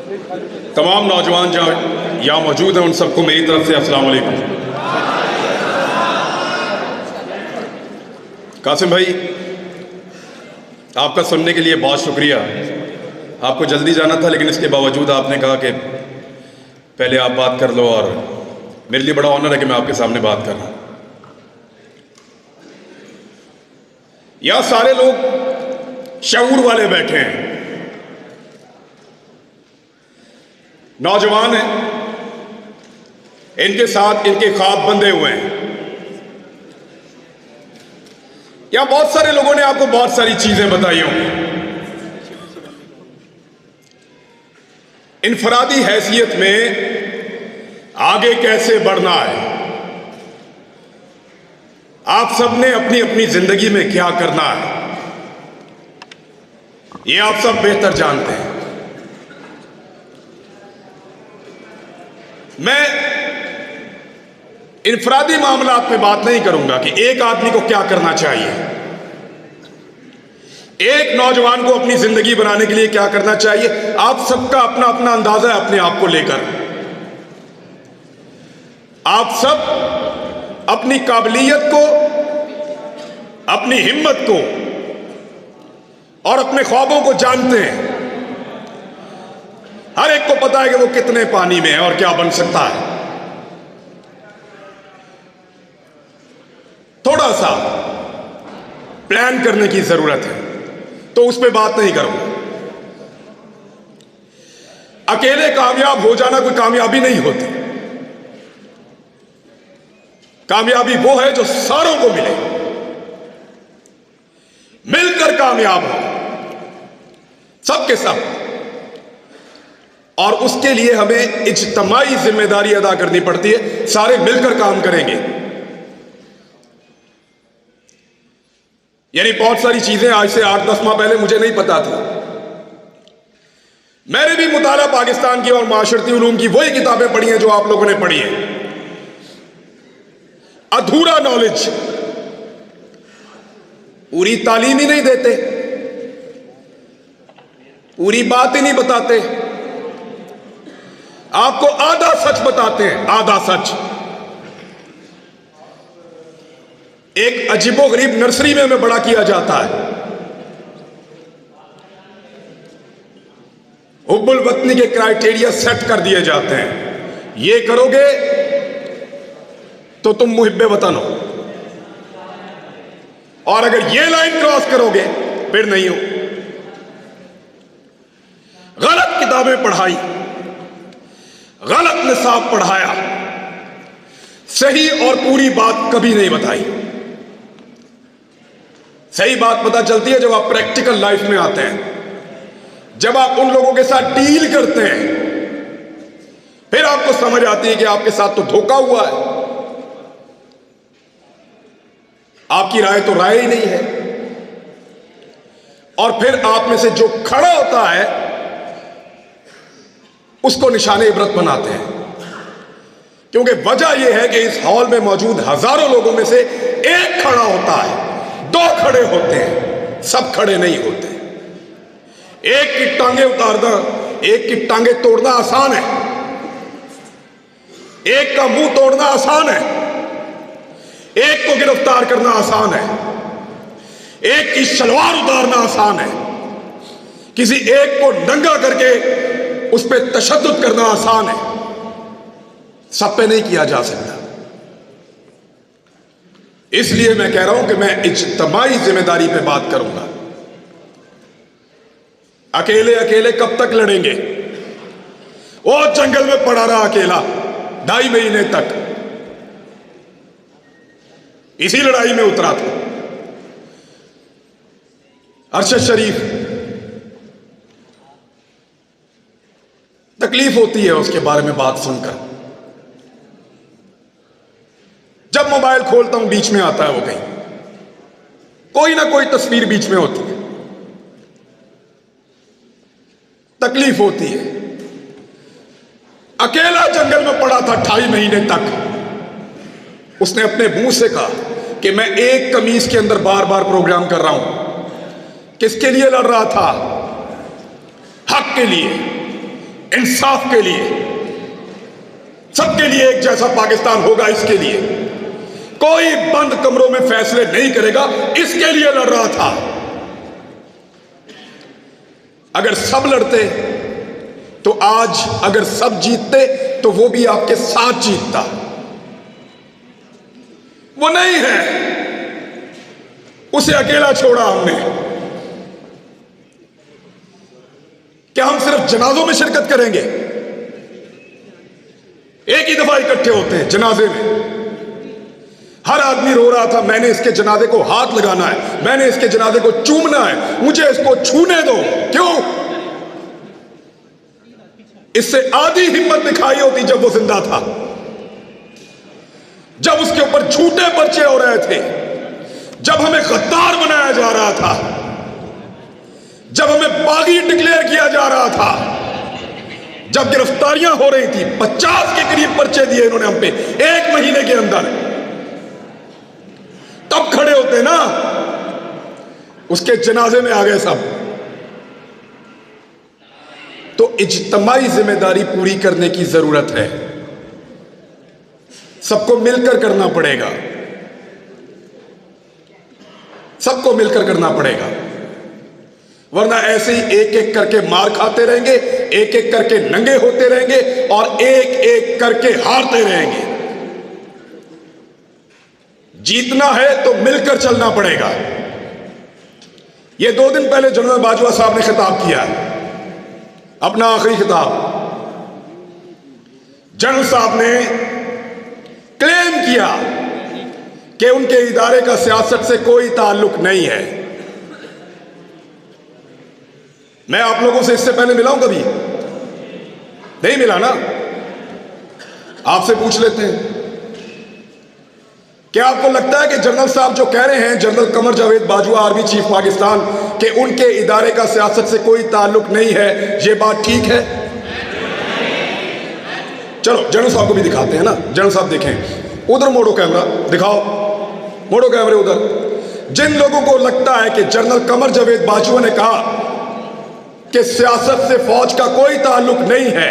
तमाम नौजवान जहाँ यहाँ मौजूद हैं उन सबको मेरी तरफ से अस्सलाम वालेकुम। कासिम भाई, आपका सुनने के लिए बहुत शुक्रिया। आपको जल्दी जाना था, लेकिन इसके बावजूद आपने कहा कि पहले आप बात कर लो, और मेरे लिए बड़ा ऑनर है कि मैं आपके सामने बात कर रहा हूँ। यहाँ सारे लोग शऊर वाले बैठे हैं, नौजवान हैं, इनके साथ इनके ख्वाब बंधे हुए हैं। यहां बहुत सारे लोगों ने आपको बहुत सारी चीजें बताई होंगी। इनफरादी हैसियत में आगे कैसे बढ़ना है, आप सबने अपनी अपनी जिंदगी में क्या करना है, ये आप सब बेहतर जानते हैं। मैं इनफरादी मामलात पे बात नहीं करूंगा कि एक आदमी को क्या करना चाहिए, एक नौजवान को अपनी जिंदगी बनाने के लिए क्या करना चाहिए। आप सबका अपना अपना अंदाजा है अपने आप को लेकर। आप सब अपनी काबिलियत को, अपनी हिम्मत को और अपने ख्वाबों को जानते हैं। हर एक को पता है कि वो कितने पानी में है और क्या बन सकता है। थोड़ा सा प्लान करने की जरूरत है, तो उस पर बात नहीं करूंगा। अकेले कामयाब हो जाना कोई कामयाबी नहीं होती। कामयाबी वो है जो सारों को मिले, मिलकर कामयाब हो सबके सब। और उसके लिए हमें इज्तिमाई जिम्मेदारी अदा करनी पड़ती है। सारे मिलकर काम करेंगे। यानी बहुत सारी चीजें आज से 8-10 माह पहले मुझे नहीं पता थी। मैंने भी मुताला पाकिस्तान की और माशरती उलूम की वही किताबें पढ़ी हैं जो आप लोगों ने पढ़ी हैं। अधूरा नॉलेज, पूरी तालीम ही नहीं देते, पूरी बात ही नहीं बताते, आपको आधा सच बताते हैं, आधा सच। एक अजीबोगरीब नर्सरी में हमें बड़ा किया जाता है। हुब्बुल वतनी के क्राइटेरिया सेट कर दिए जाते हैं। ये करोगे तो तुम मुहिब्बे वतन हो, और अगर ये लाइन क्रॉस करोगे फिर नहीं हो। गलत किताबें पढ़ाई, गलत निसाब पढ़ाया, सही और पूरी बात कभी नहीं बताई। सही बात पता चलती है जब आप प्रैक्टिकल लाइफ में आते हैं, जब आप उन लोगों के साथ डील करते हैं, फिर आपको समझ आती है कि आपके साथ तो धोखा हुआ है। आपकी राय तो राय ही नहीं है। और फिर आप में से जो खड़ा होता है उसको निशाने इबरत बनाते हैं। क्योंकि वजह यह है कि इस हॉल में मौजूद हजारों लोगों में से एक खड़ा होता है, 2 खड़े होते हैं, सब खड़े नहीं होते। एक की टांगे उतारना, एक की टांगे तोड़ना आसान है, एक का मुंह तोड़ना आसान है, एक को गिरफ्तार करना आसान है, एक की सलवार उतारना आसान है, किसी एक को नंगा करके उस पर तशद्दुद करना आसान है, सब पे नहीं किया जा सकता। इसलिए मैं कह रहा हूं कि मैं इज्तिमाई जिम्मेदारी पे बात करूंगा। अकेले अकेले कब तक लड़ेंगे? वो जंगल में पड़ा रहा अकेला 2.5 महीने तक, इसी लड़ाई में उतरा था। अरशद शरीफ, तकलीफ होती है उसके बारे में बात सुनकर। जब मोबाइल खोलता हूं बीच में आता है वो कहीं, कोई ना कोई तस्वीर बीच में होती है, तकलीफ होती है। अकेला जंगल में पड़ा था 2.5 महीने तक। उसने अपने मुंह से कहा कि मैं एक कमीज के अंदर बार बार प्रोग्राम कर रहा हूं। किसके लिए लड़ रहा था? हक के लिए। इंसाफ के लिए, सबके लिए एक जैसा पाकिस्तान होगा, इसके लिए कोई बंद कमरों में फैसले नहीं करेगा, इसके लिए लड़ रहा था। अगर सब लड़ते तो आज, अगर सब जीतते तो वो भी आपके साथ जीतता। वो नहीं है, उसे अकेला छोड़ा हमने। क्या हम सिर्फ जनाजों में शिरकत करेंगे? एक ही दफा इकट्ठे होते हैं जनाजे में, हर आदमी रो रहा था मैंने इसके जनाजे को हाथ लगाना है, मैंने इसके जनाजे को चूमना है, मुझे इसको छूने दो। क्यों? इससे आधी हिम्मत दिखाई होती जब वो जिंदा था, जब उसके ऊपर झूठे पर्चे हो रहे थे, जब हमें गद्दार बनाया जा रहा था, जब हमें बागी डिक्लेयर किया जा रहा था, जब गिरफ्तारियां हो रही थी। 50 के करीब पर्चे दिए इन्होंने हम पे 1 महीने के अंदर। तब खड़े होते ना, उसके जनाजे में आ गए सब। तो इज्तिमाई जिम्मेदारी पूरी करने की जरूरत है, सबको मिलकर करना पड़ेगा, सबको मिलकर करना पड़ेगा, वरना ऐसे ही एक एक करके मार खाते रहेंगे, एक एक करके नंगे होते रहेंगे और एक एक करके हारते रहेंगे। जीतना है तो मिलकर चलना पड़ेगा। यह 2 दिन पहले जनरल बाजवा साहब ने खिताब किया, अपना आखिरी खिताब। जनरल साहब ने क्लेम किया कि उनके इदारे का सियासत से कोई ताल्लुक नहीं है। मैं आप लोगों से इससे पहले मिला हूं कभी? नहीं मिला ना? आपसे पूछ लेते हैं, क्या आपको लगता है कि जनरल साहब जो कह रहे हैं, general Qamar Javed Bajwa army chief Pakistan, कि उनके इदारे का सियासत से कोई ताल्लुक नहीं है, ये बात ठीक है? चलो जनरल साहब को भी दिखाते हैं ना। जनरल साहब देखें, उधर मोड़ो कैमरा, दिखाओ, मोड़ो कैमरे उधर। जिन लोगों को लगता है कि जनरल कमर जावेद बाजवा ने कहा कि सियासत से फौज का कोई ताल्लुक नहीं है,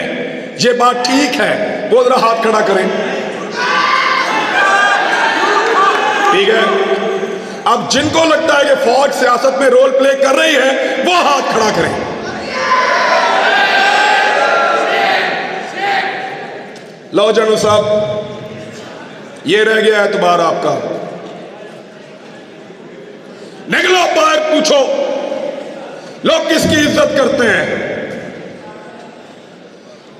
ये बात ठीक है, वो जरा हाथ खड़ा करें। ठीक है, अब जिनको लगता है कि फौज सियासत में रोल प्ले कर रही है, वो हाथ खड़ा करें। लो जनरल साहब, ये रह गया एतबार आपका। निकलो बाहर, पूछो लोग किसकी इज्जत करते हैं,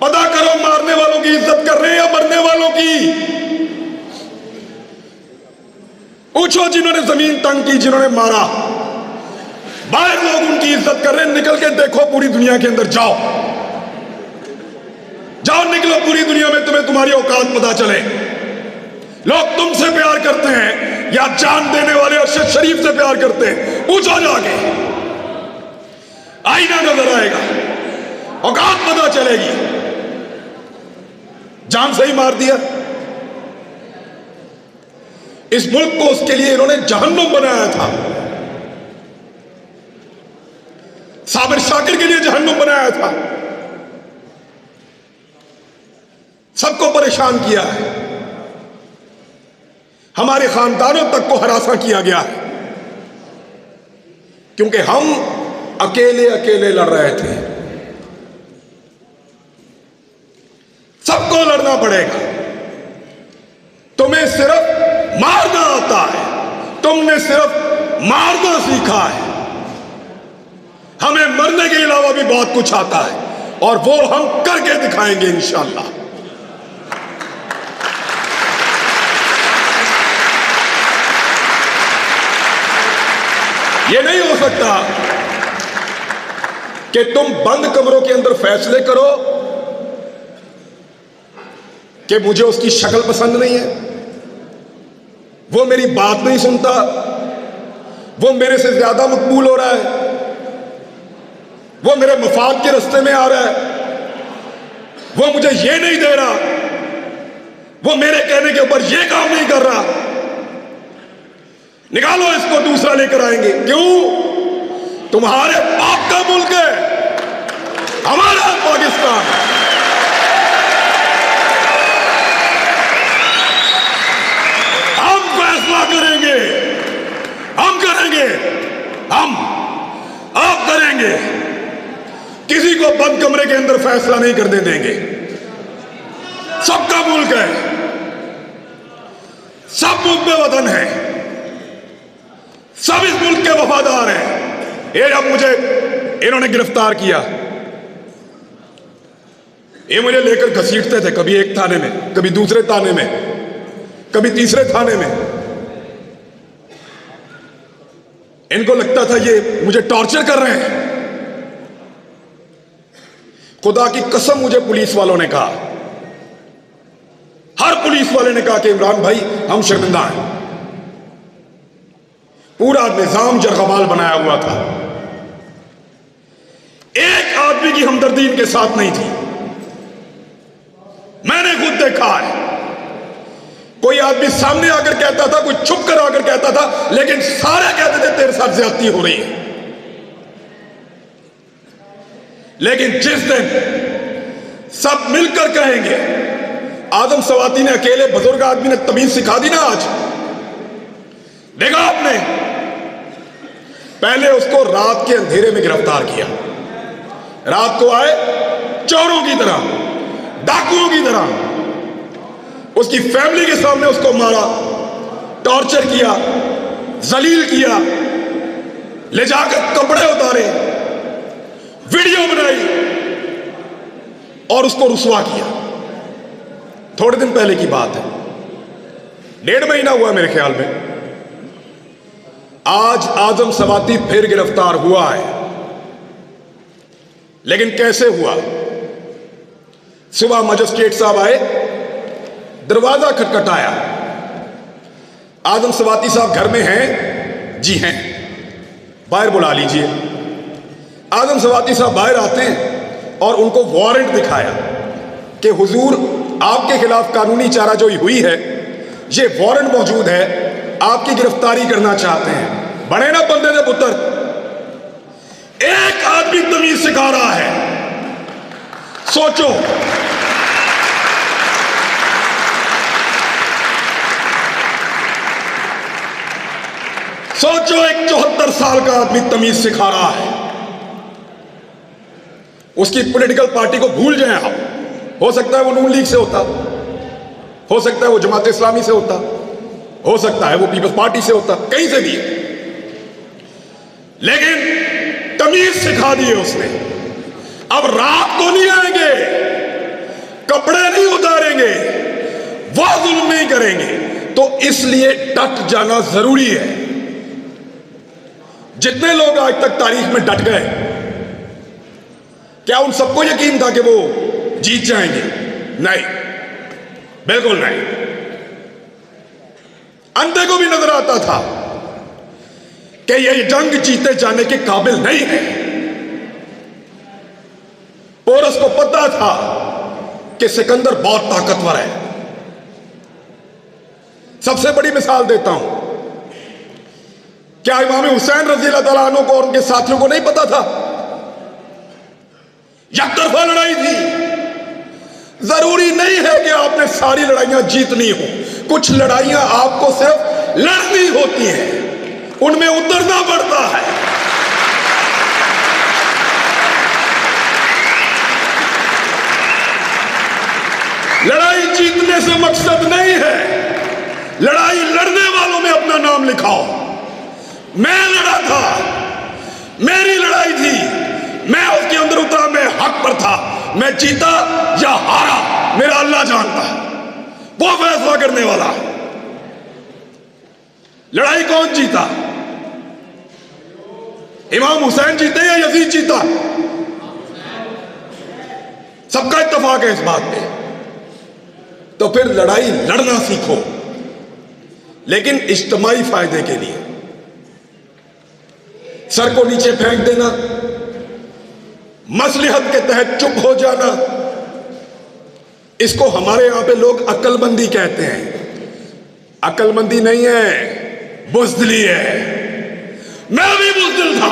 पता करो मारने वालों की इज्जत कर रहे हैं या मरने वालों की। पूछो जिन्होंने जमीन तंग की, जिन्होंने मारा, बाहर लोग उनकी इज्जत कर रहे हैं। निकल के देखो पूरी दुनिया के अंदर, जाओ जाओ, निकलो पूरी दुनिया में, तुम्हें तुम्हारी औकात पता चले। लोग तुमसे प्यार करते हैं या जान देने वाले अरशद शरीफ से प्यार करते हैं, पूछो जाके, आईना नजर आएगा, औकात पता चलेगी। जान से ही मार दिया। इस मुल्क को उसके लिए इन्होंने जहन्नुम बनाया था, साबिर शाकिर के लिए जहन्नुम बनाया था, सबको परेशान किया है, हमारे खानदानों तक को हरासा किया गया है, क्योंकि हम अकेले अकेले लड़ रहे थे। सबको लड़ना पड़ेगा। तुम्हें सिर्फ मारना आता है, तुमने सिर्फ मारना सीखा है, हमें मरने के अलावा भी बहुत कुछ आता है, और वो हम करके दिखाएंगे इंशाअल्लाह। ये नहीं हो सकता कि तुम बंद कमरों के अंदर फैसले करो कि मुझे उसकी शक्ल पसंद नहीं है, वो मेरी बात नहीं सुनता, वो मेरे से ज्यादा मकबूल हो रहा है, वो मेरे मफाद के रास्ते में आ रहा है, वो मुझे ये नहीं दे रहा, वो मेरे कहने के ऊपर ये काम नहीं कर रहा, निकालो इसको, दूसरा लेकर आएंगे। क्यों? तुम्हारे बाप का मुल्क है, हमारा पाकिस्तान। को बंद कमरे के अंदर फैसला नहीं करने देंगे। सबका मुल्क है, सब मुल्क में वतन है, सब इस मुल्क के वफादार हैं। ये जब मुझे इन्होंने गिरफ्तार किया, ये मुझे लेकर घसीटते थे, कभी एक थाने में, कभी दूसरे थाने में, कभी तीसरे थाने में। इनको लगता था ये मुझे टॉर्चर कर रहे हैं। खुदा की कसम मुझे पुलिस वालों ने कहा, हर पुलिस वाले ने कहा कि इमरान भाई हम शर्मिंदा हैं। पूरा निजाम जरगमाल बनाया हुआ था, एक आदमी की हमदर्दी इनके साथ नहीं थी। मैंने खुद देखा है, कोई आदमी सामने आकर कहता था, कोई छुप कर आकर कहता था, लेकिन सारे कहते थे तेरे साथ ज्यादती हो रही है। लेकिन जिस दिन सब मिलकर कहेंगे, आदम सवाती ने अकेले बुजुर्ग आदमी ने तमीज सिखा दी ना। आज देखा आपने, पहले उसको रात के अंधेरे में गिरफ्तार किया, रात को आए चोरों की तरह, डाकुओं की तरह, उसकी फैमिली के सामने उसको मारा, टॉर्चर किया, जलील किया, ले जाकर कपड़े उतारे, वीडियो बनाई और उसको रुसवा किया। थोड़े दिन पहले की बात है, 1.5 महीना हुआ मेरे ख्याल में। आज आदम सवाती फिर गिरफ्तार हुआ है, लेकिन कैसे हुआ? सुबह मजिस्ट्रेट साहब आए, दरवाजा खटखटाया, आदम सवाती साहब घर में हैं? जी हैं, बाहर बुला लीजिए। आदम सवाती साहब बाहर आते हैं और उनको वारंट दिखाया कि हुजूर आपके खिलाफ कानूनी चाराजोई हुई है, ये वारंट मौजूद है, आपकी गिरफ्तारी करना चाहते हैं। बने ना बंदे ने पुत्र, एक आदमी तमीज सिखा रहा है। सोचो, सोचो, एक 74 साल का आदमी तमीज सिखा रहा है। उसकी पॉलिटिकल पार्टी को भूल जाएं आप, हो सकता है वो नून लीग से होता, हो सकता है वो जमात इस्लामी से होता, हो सकता है वो पीपल्स पार्टी से होता, कहीं से भी, लेकिन तमीज सिखा दी है उसने। अब रात को नहीं आएंगे, कपड़े नहीं उतारेंगे, वो जुल्म नहीं करेंगे। तो इसलिए डट जाना जरूरी है। जितने लोग आज तक तारीख में डट गए, क्या उन सबको यकीन था कि वो जीत जाएंगे? नहीं, बिल्कुल नहीं। अंधे को भी नजर आता था कि ये जंग जीते जाने के काबिल नहीं है। पोरस को पता था कि सिकंदर बहुत ताकतवर है। सबसे बड़ी मिसाल देता हूं, क्या इमाम हुसैन रजी अल्लाह तआला अन्हु को और उनके साथियों को नहीं पता था? यकतरफा लड़ाई थी। जरूरी नहीं है कि आपने सारी लड़ाइयां जीतनी हो, कुछ लड़ाइयां आपको सिर्फ लड़नी होती हैं, उनमें उतरना पड़ता है। लड़ाई जीतने से मकसद नहीं है, लड़ाई लड़ने वालों में अपना नाम लिखाओ। मैं लड़ा था, मेरी लड़ाई थी, मैं उसके अंदर उतरा, मैं हक पर था, मैं जीता या हारा मेरा अल्लाह जानता है, वो फैसला करने वाला। लड़ाई कौन जीता? इमाम हुसैन जीते या यजीद जीता? सबका इत्तेफाक है इस बात पे। तो फिर लड़ाई लड़ना सीखो, लेकिन इज्तिमाई फायदे के लिए। सर को नीचे फेंक देना, मसलिहत के तहत चुप हो जाना, इसको हमारे यहां पे लोग अक्लमंदी कहते हैं। अक्लमंदी नहीं है, बुज़दिली है। मैं भी बुज़दिल था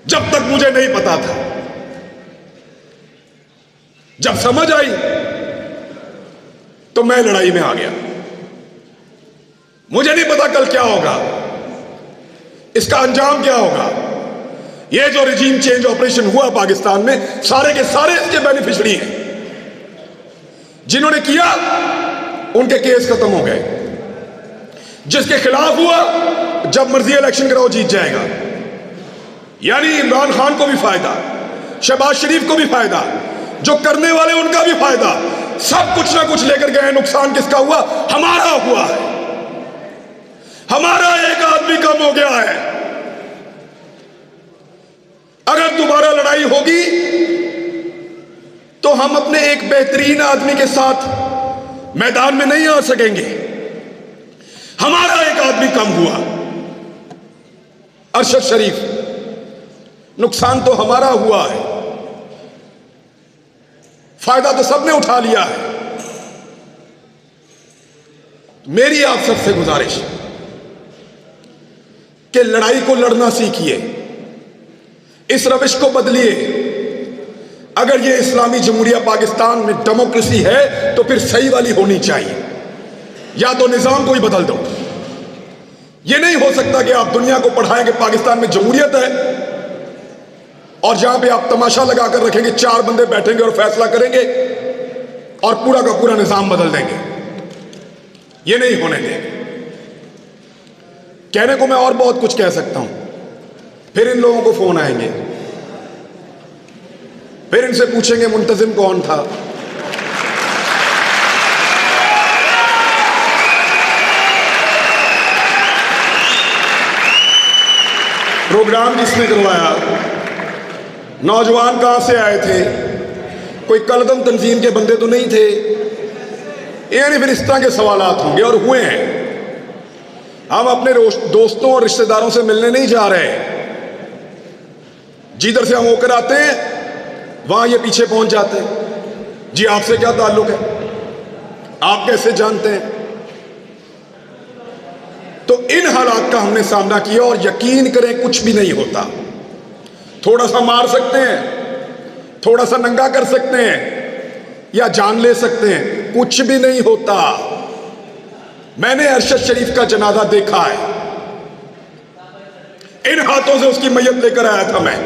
जब तक मुझे नहीं पता था। जब समझ आई तो मैं लड़ाई में आ गया। मुझे नहीं पता कल क्या होगा, इसका अंजाम क्या होगा, ये जो रिजीम चेंज ऑपरेशन हुआ पाकिस्तान में, सारे के सारे इसके बेनिफिशरी हैं। जिन्होंने किया उनके केस खत्म हो गए। जिसके खिलाफ हुआ, जब मर्जी इलेक्शन कराओ जीत जाएगा। यानी इमरान खान को भी फायदा, शहबाज शरीफ को भी फायदा, जो करने वाले उनका भी फायदा। सब कुछ ना कुछ लेकर गए। नुकसान किसका हुआ? हमारा हुआ है। हमारा एक आदमी कम हो गया है। अगर दोबारा लड़ाई होगी तो हम अपने एक बेहतरीन आदमी के साथ मैदान में नहीं आ सकेंगे। हमारा एक आदमी कम हुआ, अरशद शरीफ। नुकसान तो हमारा हुआ है, फायदा तो सबने उठा लिया है। मेरी आप सबसे गुजारिश कि लड़ाई को लड़ना सीखिए, इस रविश को बदलिए। अगर ये इस्लामी जमहूरिया पाकिस्तान में डेमोक्रेसी है तो फिर सही वाली होनी चाहिए, या तो निजाम को ही बदल दो। ये नहीं हो सकता कि आप दुनिया को पढ़ाएं कि पाकिस्तान में जमहूरियत है और जहां पे आप तमाशा लगाकर रखेंगे, चार बंदे बैठेंगे और फैसला करेंगे और पूरा का पूरा निजाम बदल देंगे। ये नहीं होने देंगे। कहने को मैं और बहुत कुछ कह सकता हूं, फिर इन लोगों को फोन आएंगे, फिर इनसे पूछेंगे मुंतजिम कौन था। प्रोग्राम किसने करवाया, नौजवान कहां से आए थे, कोई कलदम तंजीम के बंदे तो नहीं थे। यानी फिर इस तरह के सवालात होंगे और हुए हैं। हम अपने दोस्तों और रिश्तेदारों से मिलने नहीं जा रहे। जिधर से हम होकर आते हैं वहां ये पीछे पहुंच जाते हैं। जी आपसे क्या ताल्लुक है, आप कैसे जानते हैं। तो इन हालात का हमने सामना किया और यकीन करें कुछ भी नहीं होता। थोड़ा सा मार सकते हैं, थोड़ा सा नंगा कर सकते हैं या जान ले सकते हैं, कुछ भी नहीं होता। मैंने अरशद शरीफ का जनाजा देखा है, इन हाथों से उसकी मैयत लेकर आया था मैं।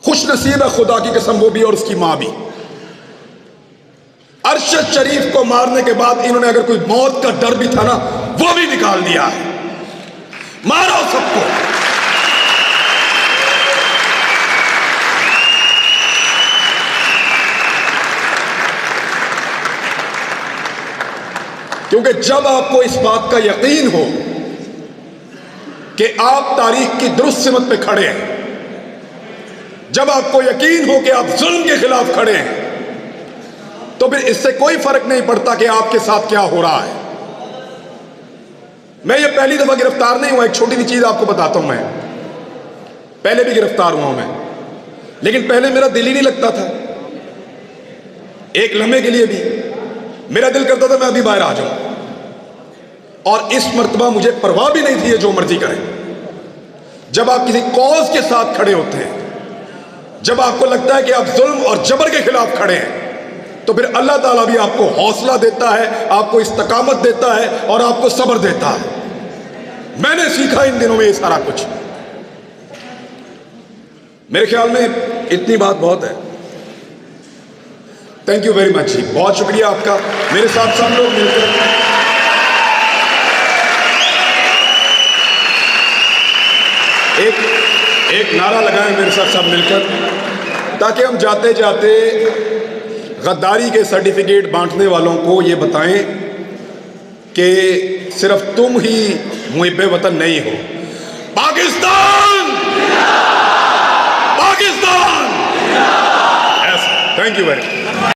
खुश नसीब है खुदा की कसम वो भी और उसकी मां भी। अरशद शरीफ को मारने के बाद इन्होंने अगर कोई मौत का डर भी था ना, वो भी निकाल दिया है। मारो सबको। क्योंकि जब आपको इस बात का यकीन हो कि आप तारीख की दुरुस्त सिमत पे खड़े हैं, जब आपको यकीन हो कि आप जुल्म के खिलाफ खड़े हैं, तो फिर इससे कोई फर्क नहीं पड़ता कि आपके साथ क्या हो रहा है। मैं ये पहली दफा गिरफ्तार नहीं हुआ। एक छोटी सी चीज आपको बताता हूं, मैं पहले भी गिरफ्तार हुआ हूं मैं, लेकिन पहले मेरा दिल ही नहीं लगता था। एक लम्हे के लिए भी मेरा दिल करता था मैं अभी बाहर आ जाऊं, और इस मर्तबा मुझे परवाह भी नहीं थी ये जो मर्जी करें। जब आप किसी कॉज के साथ खड़े होते हैं, जब आपको लगता है कि आप जुल्म और जबर के खिलाफ खड़े हैं, तो फिर अल्लाह ताला भी आपको हौसला देता है, आपको इस्तकामत देता है और आपको सब्र देता है। मैंने सीखा इन दिनों में ये सारा कुछ। मेरे ख्याल में इतनी बात बहुत है। थैंक यू वेरी मच जी, बहुत शुक्रिया आपका। मेरे साथ सब लोग मिलकर एक नारा लगाएं मेरे साथ सब मिलकर, ताकि हम जाते जाते गद्दारी के सर्टिफिकेट बांटने वालों को ये बताएं कि सिर्फ तुम ही मुहिब्बे वतन नहीं हो। Pakistan, Pakistan. Thank you very much.